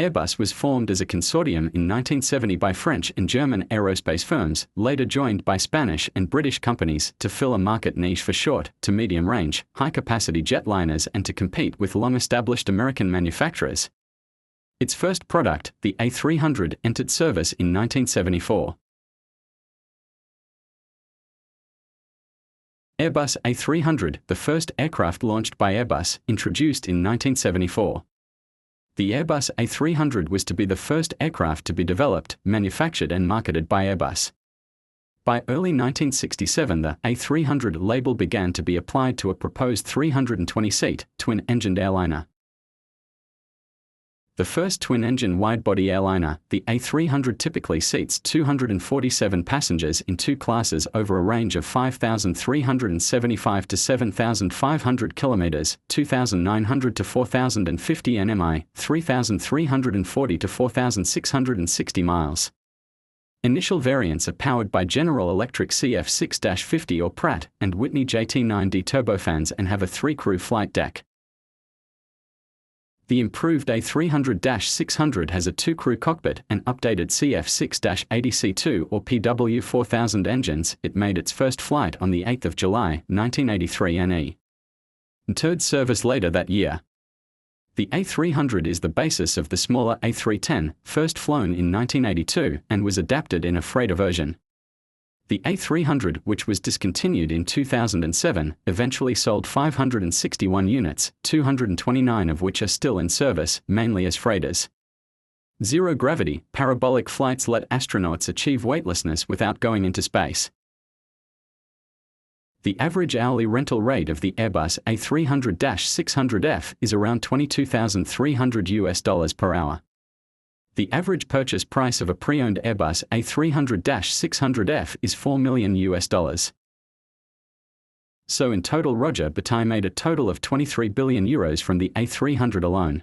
Airbus was formed as a consortium in 1970 by French and German aerospace firms, later joined by Spanish and British companies to fill a market niche for short to medium-range, high-capacity jetliners and to compete with long-established American manufacturers. Its first product, the A300, entered service in 1974. Airbus A300, the first aircraft launched by Airbus, introduced in 1974. The Airbus A300 was to be the first aircraft to be developed, manufactured and marketed by Airbus. By early 1967 the A300 label began to be applied to a proposed 320-seat, twin-engined airliner. The first twin-engine wide-body airliner, the A300 typically seats 247 passengers in two classes over a range of 5,375 to 7,500 kilometers, 2,900 to 4,050 nmi, 3,340 to 4,660 miles. Initial variants are powered by General Electric CF6-50 or Pratt and Whitney JT9D turbofans and have a three-crew flight deck. The improved A300-600 has a two-crew cockpit and updated CF6-80C2 or PW4000 engines. It made its first flight on the 8th of July, 1983 and entered service later that year. The A300 is the basis of the smaller A310, first flown in 1982, and was adapted in a freighter version. The A300, which was discontinued in 2007, eventually sold 561 units, 229 of which are still in service, mainly as freighters. Zero-gravity, parabolic flights let astronauts achieve weightlessness without going into space. The average hourly rental rate of the Airbus A300-600F is around $22,300 per hour. The average purchase price of a pre-owned Airbus A300-600F is $4 million. So in total Roger Bataille made a total of €23 billion from the A300 alone.